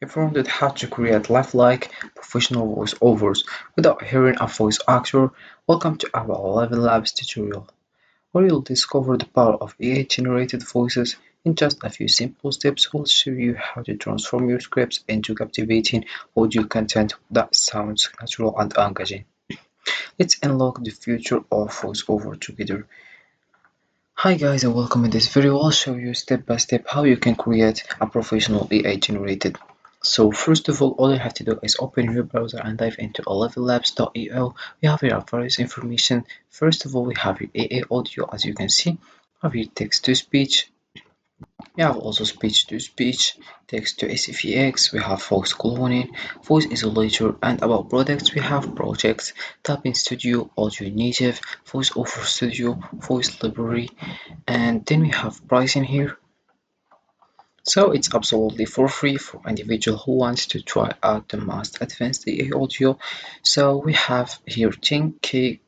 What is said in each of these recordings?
If you wondered how to create lifelike professional voiceovers without hearing a voice actor, welcome to our ElevenLabs tutorial, where you'll discover the power of AI-generated voices. In just a few simple steps, we'll show you how to transform your scripts into captivating audio content that sounds natural and engaging. Let's unlock the future of voiceover together. Hi guys and welcome. In this video I'll show you step by step how you can create a professional AI generated. So first of all you have to do is open your browser and dive into ElevenLabs.io. We have here various information. First of all we have your AI audio, as you can see. We have here text to speech. We have also speech to speech, text to SVX, we have voice cloning, voice isolator, and about products we have projects, Tapping Studio, Audio Native, Voice Over Studio, Voice Library, and then we have pricing here. So it's absolutely for free for individual who wants to try out the most advanced AI audio. So we have here 10k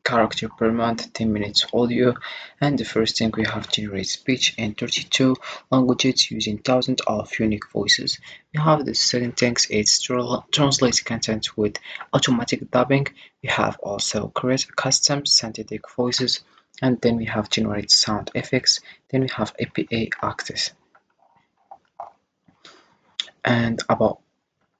character per month, 10 minutes audio, and the first thing we have generate speech in 32 languages using thousands of unique voices. We have the second thing is translate content with automatic dubbing. We have also create custom synthetic voices, and then we have generate sound effects. Then we have APA access. And about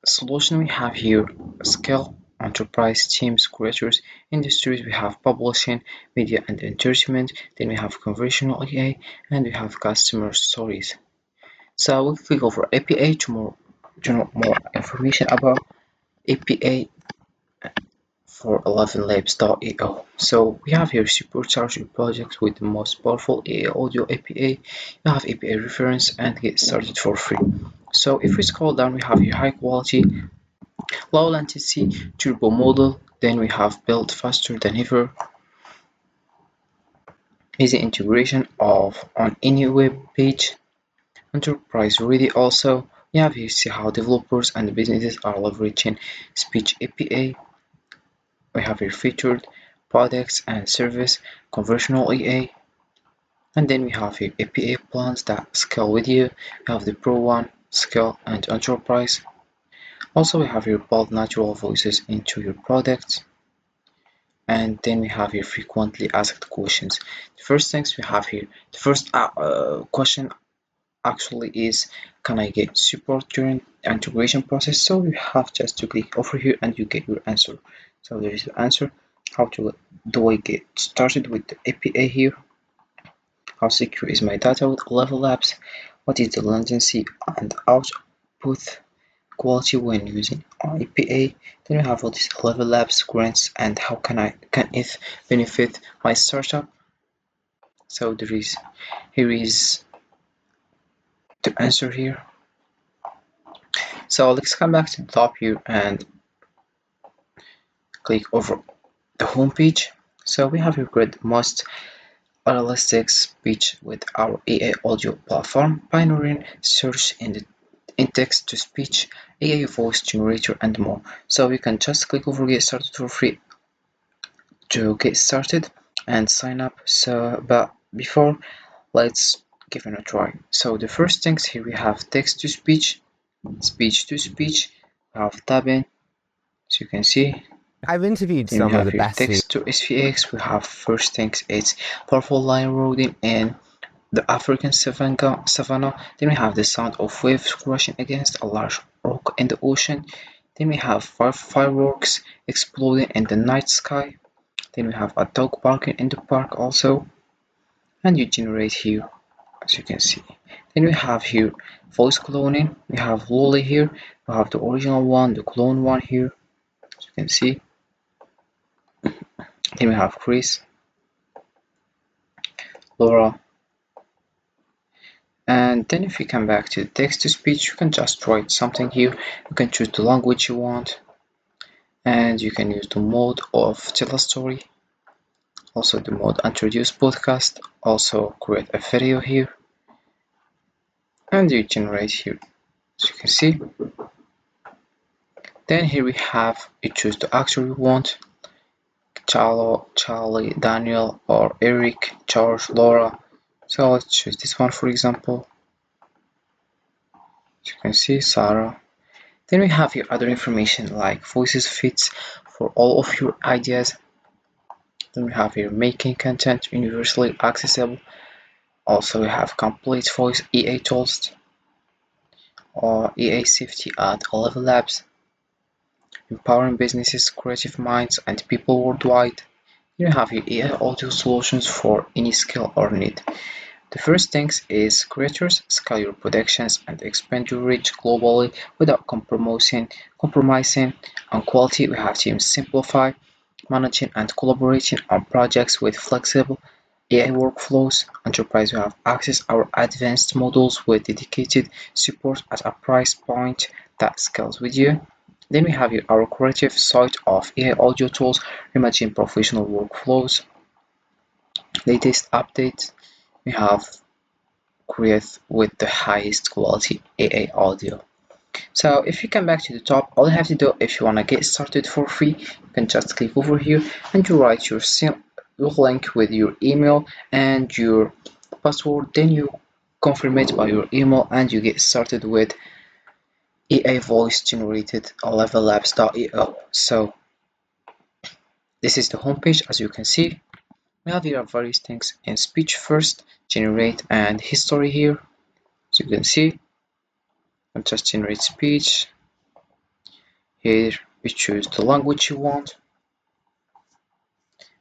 solution we have here scale, enterprise, teams, creators, industries. We have publishing, media and entertainment. Then we have conversational AI, and we have customer stories. So we'll click over APA to know more information about APA for ElevenLabs.io. So we have here supercharge your project with the most powerful AI audio APA. You have APA reference and get started for free. So if we scroll down, we have here high quality, low latency, turbo model. Then we have built faster than ever, easy integration of on any web page, enterprise ready. Also we have here see how developers and businesses are leveraging speech APA. We have here featured products and service, conversational AI, and then we have here APA plans that scale with you. We have the Pro one, scale, and enterprise. Also we have here build natural voices into your products, and then we have here frequently asked questions. The first things we have here, the first question actually is, can I get support during the integration process? So you have just to click over here and you get your answer. So there is the answer. How to do I get started with the APA here? How secure is my data with ElevenLabs? What is the latency and output quality when using APA? Then we have what is ElevenLabs grants and how can it benefit my startup? So here is the answer here. So let's come back to the top here and click over the home page. So we have here created most realistic speech with our AI audio platform, pioneering search in text to speech, AI voice generator, and more. So you can just click over get started for free to get started and sign up. So but before, let's give it a try. So the first things here we have text to speech, speech to speech, we have tabbing, as you can see. I've interviewed Then we some of have the here best text to SVX. We have first things it's powerful line routing in the African savanna. Then we have the sound of waves crashing against a large rock in the ocean. Then we have fireworks exploding in the night sky. Then we have a dog barking in the park also. And you generate here, as you can see. Then we have here voice cloning. We have Lolly here. We have the original one, the clone one here, as you can see. Then we have Chris, Laura, and then if you come back to text to speech, you can just write something here. You can choose the language you want, and you can use the mode of tell a story, also the mode introduce podcast, also create a video here, and you generate here, as you can see. Then here we have you choose the actor you want, Charlie, Daniel, or Eric, George, Laura. So let's choose this one for example. you can see Sarah. Then we have your other information like voices fits for all of your ideas. Then we have here making content universally accessible. Also we have complete voice EA tools or EA safety at ElevenLabs, empowering businesses, creative minds, and people worldwide. You have your AI audio solutions for any skill or need. The first thing is creators scale your productions and expand your reach globally without compromising on quality. We have teams simplify managing and collaborating on projects with flexible AI workflows. Enterprise will have access our advanced models with dedicated support at a price point that scales with you. Then we have our creative site of AI audio tools, imagine professional workflows, latest updates. We have create with the highest quality AI audio. So if you come back to the top, all you have to do if you want to get started for free, you can just click over here and you write your link with your email and your password. Then you confirm it by your email and you get started with AI voice generated ElevenLabs.io. So this is the homepage. As you can see, we have here various things in speech first, generate, and history here. As you can see, and just generate speech. Here we choose the language you want,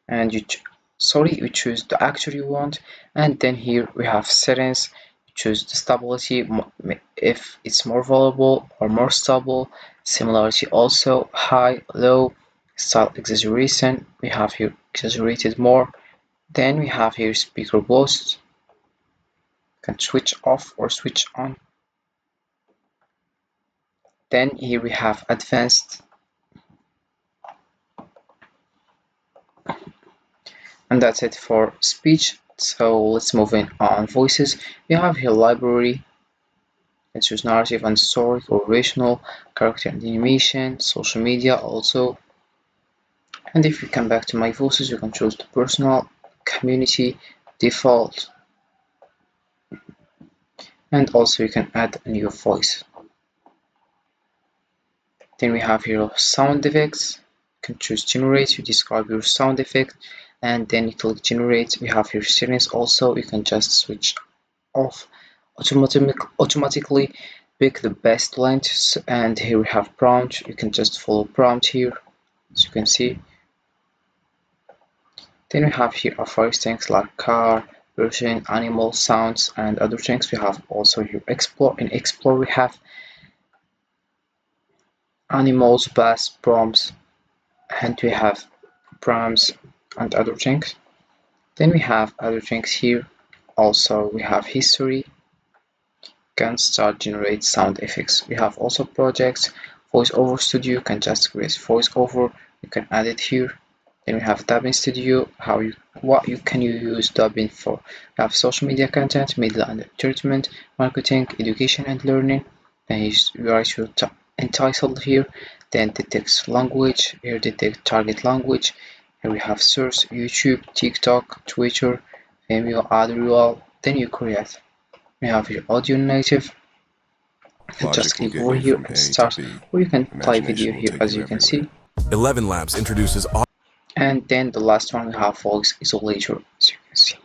and you choose the actor you want, and then here we have settings. You choose the stability if it's more valuable or more stable, similarity also high, low, style exaggeration. We have here exaggerated more. Then we have here speaker boost. You can switch off or switch on. Then here we have advanced, and that's it for speech. So let's move in on voices. We have here library. Let's choose narrative and story or rational, character and animation, social media also. And if you come back to my voices, you can choose the personal, community, default, and also you can add a new voice. Then we have here sound effects. You can choose generate, you describe your sound effect, and then you click generate. We have here settings also. You can just switch off automatically pick the best lengths, and here we have prompt. You can just follow prompt here, as you can see. Then we have here various things like car, person, animal, sounds, and other things. We have also here explore. In explore we have animals, bass, prompts, and we have prompts and other things. Then we have other things here. Also we have history, can start generate sound effects. We have also projects, voiceover studio, you can just create voiceover, you can add it here. Then we have dubbing studio, what you can use dubbing for. We have social media content, media and entertainment, marketing, education and learning. Then you write your entitled here. Then detects language, here detect target language. Here we have source, YouTube, TikTok, Twitter, Vimeo, AdReal. Then you create. We have your audio native. You can just Logic will click get over you here from and A to start, B. or you can play video Imagination will here take as you you can everywhere. see. ElevenLabs introduces And then the last one we have voice isolator, as you can see.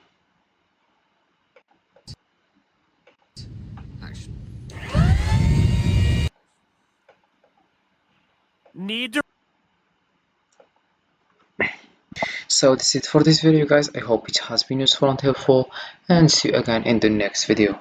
So that's it for this video guys. I hope it has been useful and helpful, and see you again in the next video.